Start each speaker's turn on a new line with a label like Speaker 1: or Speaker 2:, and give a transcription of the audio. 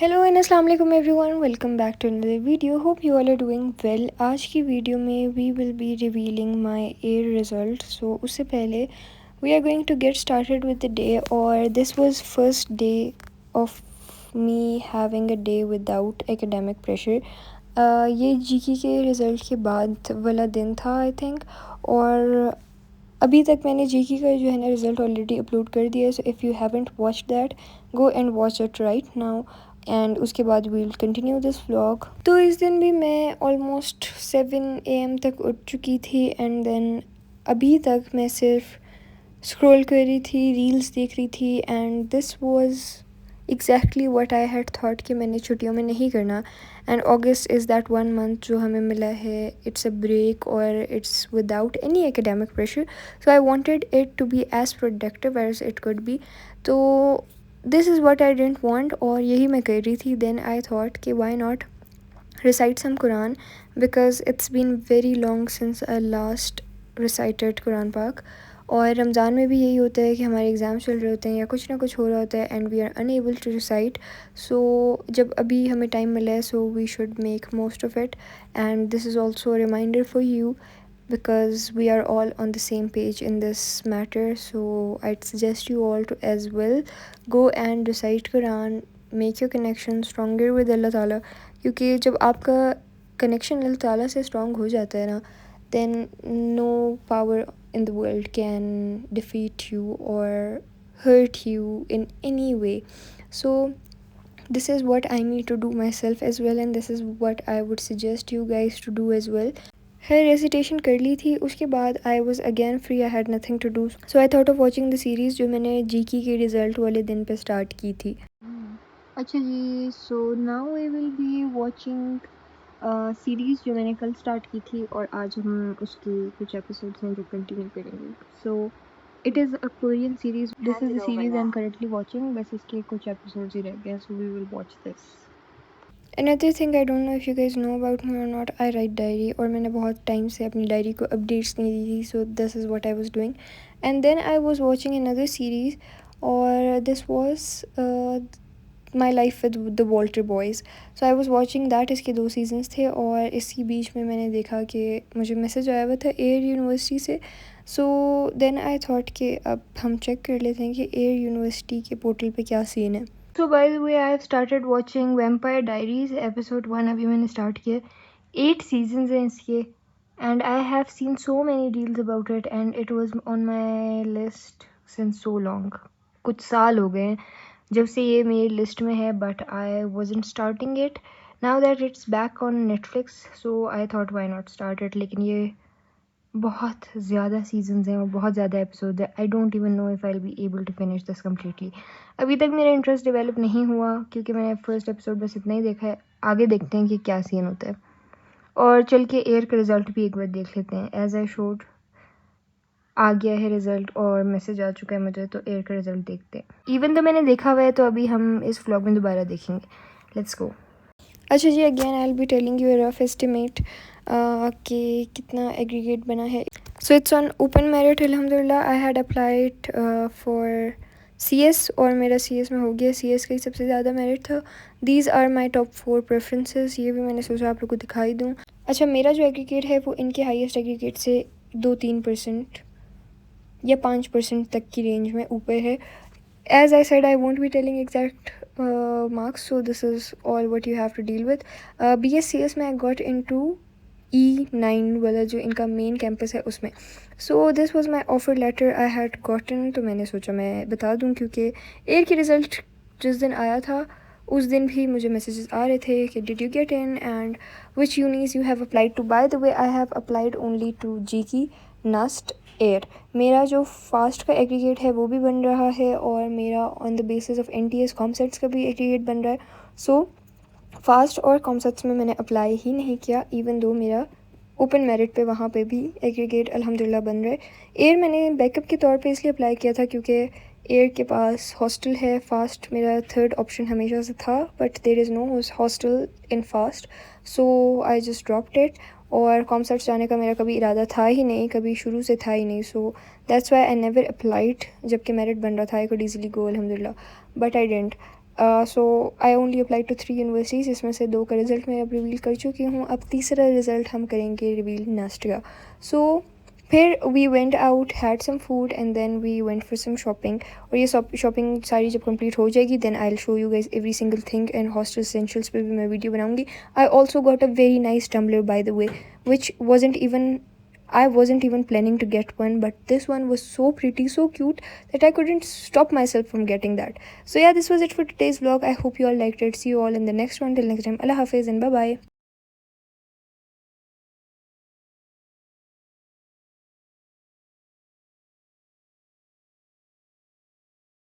Speaker 1: Hello and अस्सलाम वालेकुम everyone, welcome back to another video. Hope you all are doing well. आज की video में we will be revealing my Air result. So उससे पहले we are going to get started with the day, और this was first day of me having a day without academic pressure. ये GIKI के result के बाद वाला दिन था आई थिंक, और अभी तक मैंने जीके का जो है ना रिज़ल्ट ऑलरेडी अपलोड कर दिया है। So if you haven't watch that, go and watch it right now, and उसके बाद वील कंटिन्यू दिस व्लॉग। तो इस दिन भी मैं ऑलमोस्ट 7 AM तक उठ चुकी थी, एंड देन अभी तक मैं सिर्फ स्क्रॉल कर रही थी, रील्स देख रही थी, and this was exactly what I had thought कि मैंने छुट्टियों में नहीं करना। And August is that 1 month जो हमें मिला है, इट्स अ ब्रेक और it's without any academic pressure. So I wanted it to be as productive as it could be. तो this is what I didn't want, और यही मैं कर रही थी। देन आई थॉट कि why not recite some Quran, because it's been very long since I last recited Quran Pak. और रमज़ान में भी यही होता है कि हमारे एग्ज़ाम चल रहे होते हैं या कुछ ना कुछ हो रहा होता है, and we are unable to recite. So जब अभी हमें टाइम मिला है, so we should make most of it, and this is also a reminder for you, because we are all on the same page in this matter. So I'd suggest you all to as well go and recite Quran, make your connection stronger with Allah Ta'ala, क्योंकि जब आपका connection अल्लाह ताला से strong हो जाता है ना, then no power in the world can defeat you और hurt you in any way. So this is what I need to do myself as well, and this is what I would suggest you guys to do as well. है recitation कर ली थी, उसके बाद I was again free, I had nothing to do, so I thought of watching the series जो मैंने GK के result वाले दिन पे स्टार्ट की थी. अच्छा जी, so now I will be watching series जो मैंने कल स्टार्ट की थी, और आज हम उसके कुछ एपिसोड्स हैं जो कंटिन्यू करेंगे. So it is a Korean series, this is the series I am currently watching, बस इसके कुछ एपिसोड्स ही रह गए, so we will watch this. Another thing, I don't know if you guys know about me or not, I write diary, और मैंने बहुत time से अपनी डायरी को अपडेट्स नहीं दी थी. So this is what I was doing, and then I was watching another series, और this was my life with the Walter boys. So I was watching that. इसके 2 सीजन्स थे, और इसी बीच में मैंने देखा कि मुझे मैसेज आया हुआ था एयर यूनिवर्सिटी से. सो देन आई थॉट कि अब हम चेक कर लेते हैं कि एयर यूनिवर्सिटी के पोर्टल पे क्या सीन है. So by the way, I have started watching Vampire Diaries episode 1. अभी मैंने स्टार्ट किया. 8 सीजन्स हैं इसके, and I have seen so many reels about it, and it was on my list since so long. कुछ साल हो गए हैं जब से ये मेरी लिस्ट में है, but I wasn't starting it. Now that it's back on Netflix, so I thought why not start it. लेकिन ये बहुत ज़्यादा सीजन्स हैं और बहुत ज़्यादा एपिसोड है. I don't even know if I will be able to finish this completely. अभी तक मेरा इंटरेस्ट डेवलप नहीं हुआ, क्योंकि मैंने फर्स्ट एपिसोड बस इतना ही देखा है. आगे देखते हैं कि क्या सीन होता है, और चल के एयर का रिज़ल्ट भी एक बार देख लेते हैं. एज आई शोड, आ गया है रिज़ल्ट और मैसेज आ चुका है मुझे, तो एयर का रिज़ल्ट देखते हैं. इवन तो मैंने देखा हुआ है, तो अभी हम इस व्लॉग में दोबारा देखेंगे. Let's go. अच्छा जी, again I will be telling you a rough estimate कि कितना एग्रीगेट बना है. So it's on open merit अल्हम्दुलिल्लाह. I had applied for CS, और मेरा CS में हो गया. CS का ही सबसे ज़्यादा मेरिट था. These are my top 4 preferences. ये भी मैंने सोचा आप लोग को दिखाई दूँ. अच्छा, मेरा जो एग्रीगेट है वो इनके हाईएस्ट एग्रीगेट से 2-3% या 5% तक की रेंज में ऊपर है. As I said, I won't be telling exact marks, so this is all what you have to deal with. BSCS में I got into E9 वाला जो इनका मेन कैंपस है उसमें. So this was my offer letter I had gotten. तो मैंने सोचा मैं बता दूं, क्योंकि एयर की रिज़ल्ट जिस दिन आया था उस दिन भी मुझे मैसेजेस आ रहे थे कि did you get in and which unis you have applied to. By the way, I have applied only to GIKI, NUST, Air. मेरा जो फास्ट का एग्रीगेट है वो भी बन रहा है, और मेरा on the basis of NTS COMSATS का भी एग्रीगेट बन रहा है. सो फास्ट और कॉमसेट्स में मैंने अप्लाई ही नहीं किया, इवन दो मेरा ओपन मेरिट पे वहाँ पे भी एग्रीगेट अल्हम्दुलिल्लाह बन रहा है. एयर मैंने बैकअप के तौर पे इसलिए अप्लाई किया था क्योंकि एयर के पास हॉस्टल है. फास्ट मेरा थर्ड ऑप्शन हमेशा से था, but there is no hostel in FAST, so I just dropped it. और कॉमसेट्स जाने का मेरा कभी इरादा था ही नहीं, कभी शुरू से था ही नहीं. So that's why I never applied. जबकि मेरिट बन रहा था, आई कुड ईज़िली गो अल्हम्दुलिल्लाह, but I didn't. So I only apply to 3 universities, इसमें से 2 का रिज़ल्ट मैं अब रिवील कर चुकी हूँ। अब तीसरा रिज़ल्ट हम करेंगे रिवील नेक्स्ट ईयर। सो फिर we went out, had some food and then we went for some shopping. और ये शॉपिंग सारी जब कंप्लीट हो जाएगी then I will show you guys every single thing, and hostel essentials पे भी मैं वीडियो बनाऊंगी। I also got a very nice tumbler by the way, which I wasn't even planning to get one, but this one was so pretty, so cute that I couldn't stop myself from getting that. So yeah, this was it for today's vlog. I hope you all liked it. See you all in the next one. Till next time, Allah Hafiz and bye bye.